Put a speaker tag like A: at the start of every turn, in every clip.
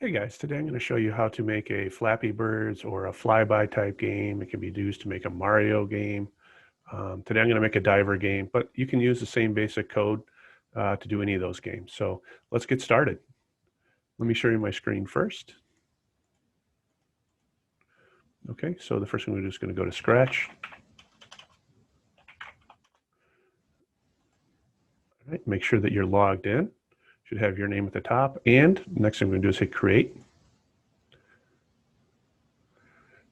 A: Hey guys, today I'm going to show you how to make a Flappy Birds or a flyby type game. It can be used to make a Mario game. Today I'm going to make a diver game, but you can use the same basic code to do any of those games. So let's get started. Let me show you my screen first. Okay, so the first thing we're just going to go to Scratch. All right, make sure that you're logged in. Should have your name at the top. And next thing we're going to do is hit Create.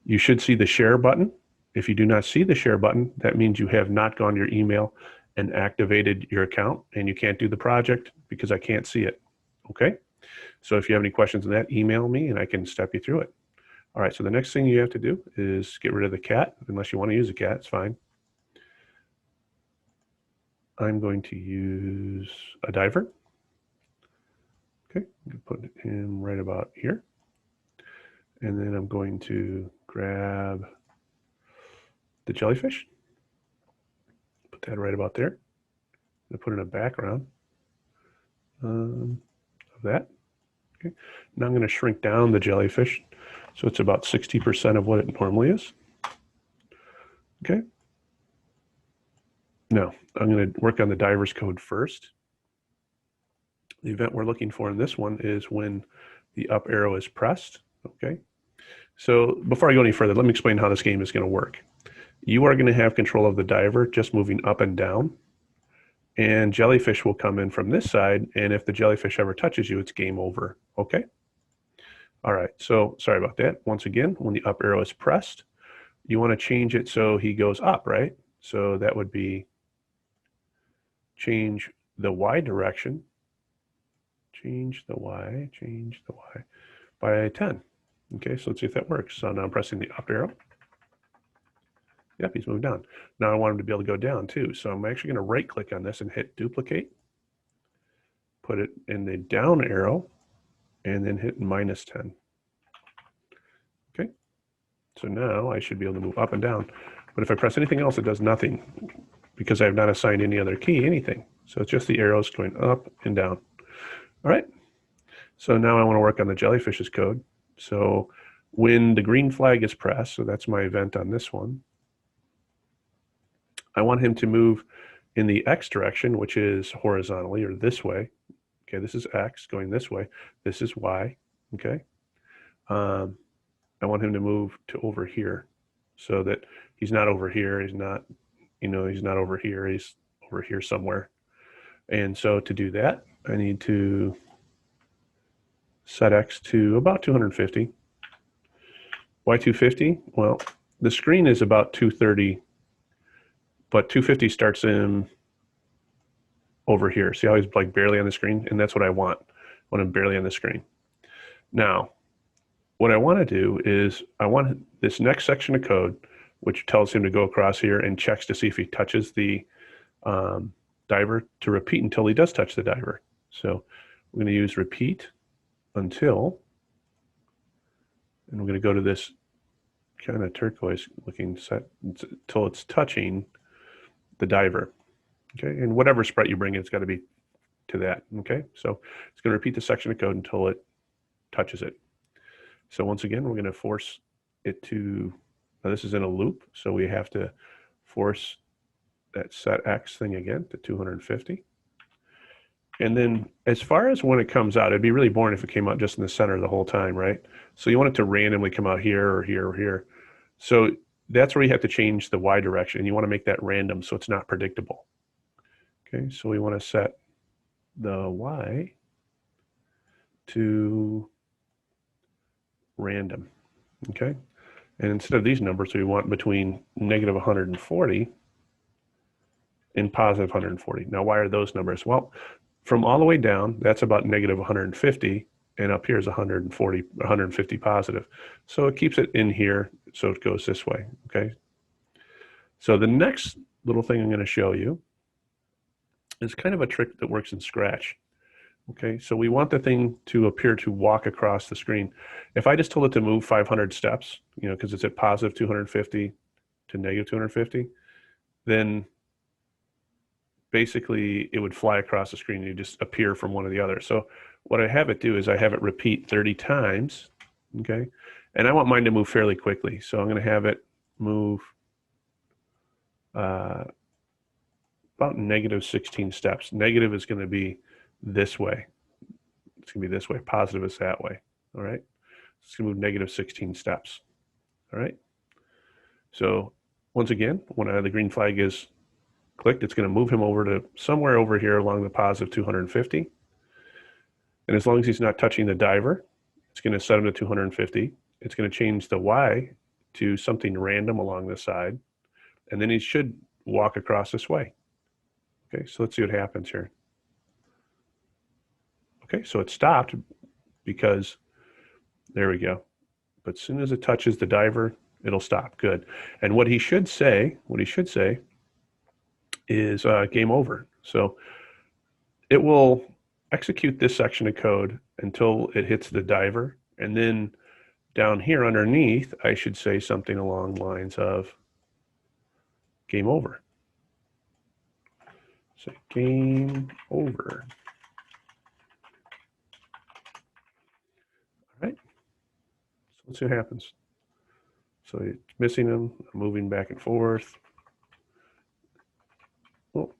A: You should see the Share button. If you do not see the Share button, that means you have not gone to your email and activated your account, and you can't do the project because I can't see it. Okay? So if you have any questions on that, email me and I can step you through it. All right, so the next thing you have to do is get rid of the cat, unless you want to use a cat, it's fine. I'm going to use a diver. Okay, I'm going to put him right about here. And then I'm going to grab the jellyfish. Put that right about there. I'm going to put in a background of that. Okay. Now I'm going to shrink down the jellyfish so it's about 60% of what it normally is. Okay. Now I'm going to work on the diver's code first. The event we're looking for in this one is when the up arrow is pressed. Okay. So before I go any further, let me explain how this game is going to work. You are going to have control of the diver just moving up and down. And jellyfish will come in from this side, and if the jellyfish ever touches you, it's game over, okay? All right, so sorry about that. Once again, when the up arrow is pressed, you want to change it so he goes up, right? So that would be change the Y direction, change the Y by 10. Okay, so let's see if that works. So now I'm pressing the up arrow. Yep, he's moved down. Now I want him to be able to go down too. So I'm actually going to right click on this and hit duplicate. Put it in the down arrow and then hit -10. Okay, so now I should be able to move up and down. But if I press anything else, it does nothing because I have not assigned any other key, anything. So it's just the arrows going up and down. All right, so now I want to work on the jellyfish's code. So when the green flag is pressed, so that's my event on this one, I want him to move in the X direction, which is horizontally or this way. Okay, this is X going this way. This is Y, okay? I want him to move to over here so that he's not over here. He's not, he's not over here. He's over here somewhere. And so to do that, I need to set X to about 250. Why 250? Well, the screen is about 230, but 250 starts in over here. See how he's like barely on the screen? And that's what I want when I'm barely on the screen. Now, what I want to do is I want this next section of code, which tells him to go across here and checks to see if he touches the diver, to repeat until he does touch the diver. So we're going to use repeat until, and we're going to go to this kind of turquoise looking set until it's touching the diver. Okay, and whatever sprite you bring in, it's got to be to that. Okay, so it's going to repeat the section of code until it touches it. So once again, we're going to force it to, now this is in a loop, so we have to force that set X thing again to 250. And then as far as when it comes out, it'd be really boring if it came out just in the center the whole time, right? So you want it to randomly come out here or here or here. So that's where you have to change the Y direction. You want to make that random so it's not predictable. Okay, so we want to set the Y to random, okay? And instead of these numbers, we want between -140 and +140. Now, why are those numbers? Well, from all the way down, that's about -150, and up here is 140, 150 positive. So it keeps it in here, so it goes this way, okay? So the next little thing I'm going to show you is kind of a trick that works in Scratch. Okay, so we want the thing to appear to walk across the screen. If I just told it to move 500 steps, because it's at +250 to -250, then basically it would fly across the screen and you just appear from one or the other. So what I have it do is I have it repeat 30 times, okay? And I want mine to move fairly quickly. So I'm going to have it move about negative 16 steps. Negative is going to be this way. It's going to be this way. Positive is that way, all right? It's going to move negative 16 steps, all right? So once again, when the green flag is clicked, it's going to move him over to somewhere over here along the positive 250. And as long as he's not touching the diver, it's going to set him to 250. It's going to change the Y to something random along the side. And then he should walk across this way. Okay, so let's see what happens here. Okay, so it stopped because, there we go. But as soon as it touches the diver, it'll stop. Good. And what he should say is game over. So it will execute this section of code until it hits the diver. And then down here underneath, I should say something along the lines of game over. So game over. All right. So let's see what happens. So it's missing him, moving back and forth. Oh,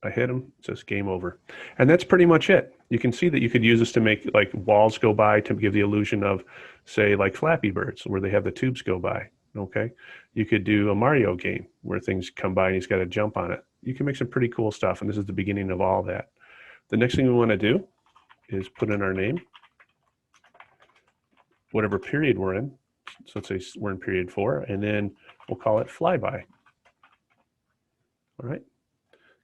A: I hit him. It says game over. And that's pretty much it. You can see that you could use this to make like walls go by to give the illusion of, say, like Flappy Birds, where they have the tubes go by. Okay. You could do a Mario game where things come by and he's got to jump on it. You can make some pretty cool stuff. And this is the beginning of all that. The next thing we want to do is put in our name, whatever period we're in. So let's say we're in period 4, and then we'll call it flyby. All right.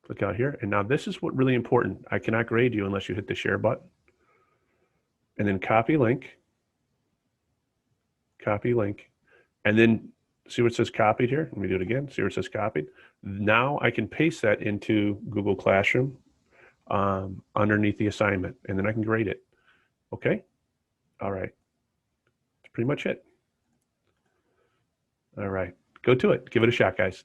A: Click out here. And now this is what really important. I cannot grade you unless you hit the share button. And then copy link. Copy link. And then see what it says copied here? Let me do it again. See where it says copied? Now I can paste that into Google Classroom underneath the assignment, and then I can grade it. Okay? All right. That's pretty much it. All right. Go to it. Give it a shot, guys.